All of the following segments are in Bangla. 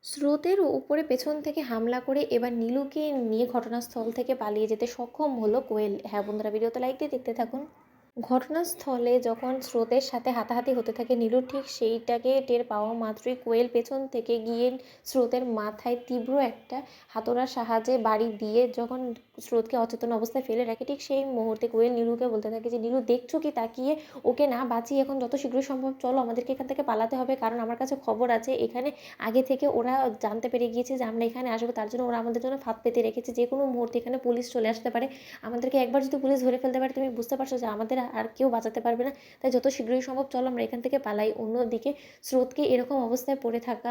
স্রোতের উপরে পেছন থেকে হামলা করে এবার নীলুকে নিয়ে ঘটনাস্থল থেকে পালিয়ে যেতে সক্ষম হলো কোয়েল। হ্যাঁ বন্ধুরা, ভিডিওতে লাইক দিয়ে দেখতে থাকুন। ঘটনাস্থলে যখন স্রোতের সাথে হাতাহাতি হতে থাকে নীলু ঠিক সেইটাকে টের পাওয়া মাত্রই কোয়েল পেছন থেকে গিয়ে স্রোতের মাথায় তীব্র একটা হাতড়ার সাহায্যে বাড়ি দিয়ে যখন স্রোতকে অচেতন অবস্থায় ফেলে রাখে, ঠিক সেই মুহূর্তে কোয়েল নীলুকে বলতে থাকে যে নীলু, দেখছো কি তাকিয়ে? ওকে না বাঁচিয়ে এখন যত শীঘ্র সম্ভব চলো, আমাদেরকে এখান থেকে পালাতে হবে, কারণ আমার কাছে খবর আছে এখানে আগে থেকে ওরা জানতে পেরে গিয়েছে যে আমরা এখানে আসবো, তার জন্য ওরা আমাদের জন্য ফাঁদ পেতে রেখেছে, যে কোনো মুহূর্তে এখানে পুলিশ চলে আসতে পারে। আমাদেরকে একবার যদি পুলিশ ধরে ফেলতে পারে, তুমি বুঝতে পারছো যে আমাদের আর কেউ বাঁচাতে পারবে না। তাই যত শীঘ্রই সম্ভব চলো আমরা এখান থেকে পালাই। অন্যদিকে স্রোতকে এরকম অবস্থায় পড়ে থাকা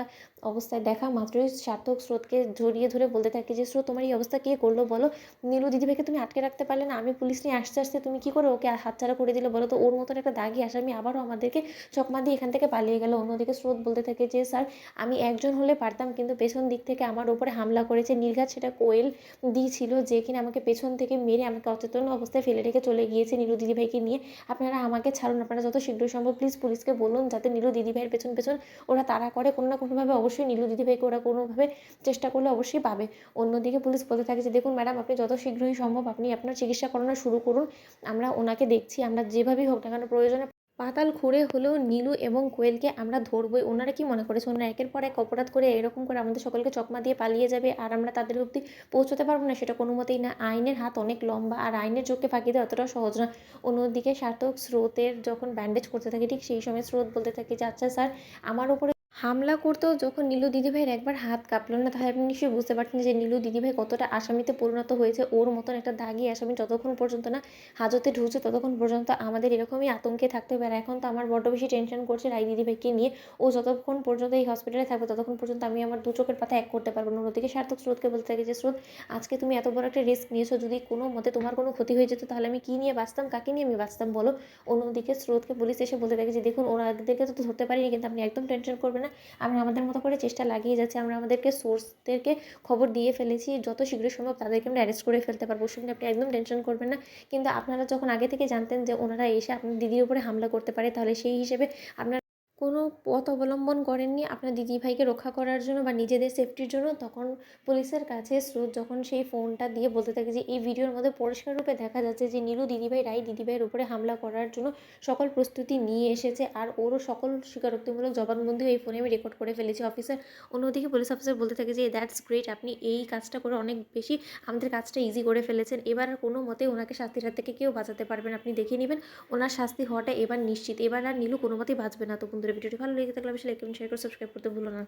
অবস্থায় দেখা মাত্রই সার্থক স্রোতকে জড়িয়ে ধরে বলতে থাকে যে স্রোত, তোমার এই অবস্থা কে করলো বলো? নীলু দিদিভাইকে তুমি আটকে রাখতে পারলে না? আমি পুলিশ নিয়ে আসতে আসতে তুমি কি করে ওকে হাতছাড়া করে দিলে বলো তো? ওর মতন একটা দাগি আসামি আবারও আমাদেরকে চকমা দিয়ে এখান থেকে পালিয়ে গেল। অন্যদিকে স্রোত বলতে থাকে যে স্যার, আমি একজন হলে পারতাম, কিন্তু পেছন দিক থেকে আমার উপরে হামলা করেছে নির্ঘাত সেটা কোয়েল দিয়েছিল, যে কিনা আমাকে পেছন থেকে মেরে আমাকে অচেতন অবস্থায় ফেলে রেখে চলে গিয়েছে নীলু দিদিভাইকে নিয়ে। আপনারা আমাকে ছাড়ুন, আপনারা যত শীঘ্র সম্ভব প্লিজ পুলিশকে বলুন যাতে নীলু দিদিভাইয়ের পেছন পেছন ওরা তাড়া করে, কোনো না কোনোভাবে অবশ্যই নীলু দিদিভাইকে ওরা কোনোভাবে চেষ্টা করলে অবশ্যই পাবে। অন্যদিকে পুলিশ বলতে থাকে যে দেখুন ম্যাডাম, আপনি যত শীঘ্রই সম্ভব আপনি আপনার চিকিৎসা করানো শুরু করুন, আমরা ওনাকে দেখছি, আমরা যেভাবেই হোক না কেন প্রয়োজনে পাতাল খুঁড়ে হলেও নীলু এবং কোয়েলকে আমরা ধরবই। ওনারা কি মনে করেছে ওনারা একের পর এক অপরাধ করে এরকম করে আমাদের সকলকে চকমা দিয়ে পালিয়ে যাবে আর আমরা তাদের অবধি পৌঁছতে পারবো না? সেটা কোনো মতেই না। আইনের হাত অনেক লম্বা, আর আইনের চোখকে ফাঁকি দেওয়া অতটাও সহজ না। অন্যদিকে সার্থক স্রোতের যখন ব্যান্ডেজ করতে থাকে, ঠিক সেই সময় স্রোত বলতে থাকে যে আচ্ছা স্যার, আমার উপরে হামলা করতেও যখন নীলু দিদিভাইয়ের একবার হাত কাঁপলো না, তাহলে আপনি নিশ্চয়ই বুঝতে পারছেন যে নীলু দিদিভাই কতটা আসামিতে পরিণত হয়েছে। ওর মতন একটা দাগি আসামি যতক্ষণ পর্যন্ত না হাজতে ঢুকছে ততক্ষণ পর্যন্ত আমাদের এরকমই আতঙ্কে থাকতে হবে। আর এখন তো আমার বড্ড বেশি টেনশন করছে রাই দিদিভাইকে নিয়ে। ও যতক্ষণ পর্যন্ত এই হসপিটালে থাকবে ততক্ষণ পর্যন্ত আমি আমার দু চোখের পাতা এক করতে পারবো না। অন্যদিকে সার্থক স্রোতকে বলতে থাকে যে স্রোত, আজকে তুমি এত বড় একটা রিস্ক নিয়েছো, যদি কোনো মতে তোমার কোনো ক্ষতি হয়ে যেত তাহলে আমি কী নিয়ে বাঁচতাম, কাকে নিয়ে আমি বাঁচতাম বলো? অন্যদিকে স্রোতকে পুলিশ এসে বলতে থাকে যে দেখুন, ওনাদেরকে তো ধরতে পারিনি, কিন্তু আপনি একদম টেনশন করবেন না, আমরা আমাদের মতো করে চেষ্টা লাগিয়ে যাচ্ছি, আমরা আমাদেরকে সোর্সদেরকে খবর দিয়ে ফেলেছি, যত শীঘ্র সম্ভব তাদেরকে আমরা অ্যারেস্ট করে ফেলতে পারবো, শুনে আপনি একদম টেনশন করবেন না। কিন্তু আপনারা যখন আগে থেকে জানতেন যে ওনারা এসে আপনার দিদির উপরে হামলা করতে পারে, তাহলে সেই হিসেবে আপনার কোনো পথ অবলম্বন করেননি আপনার দিদিভাইকে রক্ষা করার জন্য বা নিজেদের সেফটির জন্য। তখন পুলিশের কাছে স্রোত যখন সেই ফোনটা দিয়ে বলতে থাকে যে এই ভিডিওর মধ্যে পরিষ্কার রূপে দেখা যাচ্ছে যে নীলু দিদিভাই রাই দিদিভাইয়ের উপরে হামলা করার জন্য সকল প্রস্তুতি নিয়ে এসেছে, আর ওরও সকল স্বীকারোক্তিমূলক জবানবন্দিও এই ফোনে আমি রেকর্ড করে ফেলেছি অফিসার। অন্যদিকে পুলিশ অফিসার বলতে থাকে যে দ্যাটস গ্রেট, আপনি এই কাজটা করে অনেক বেশি আমাদের কাজটা ইজি করে ফেলেছেন। এবার আর কোনো মতেই ওনাকে শাস্তির হাত থেকে কেউ বাঁচাতে পারবে না, আপনি দেখে নেবেন। ওনার শাস্তি হওয়াটা এবার নিশ্চিত, এবার আর নীলু কোনো মতেই বাঁচবে না। তো বন্ধুরা, ভিডিওটি ভালো লেগে থাকলে অবশ্যই লাইক কমেন্ট শেয়ার করে সাবস্ক্রাইব করতে ভুলো না।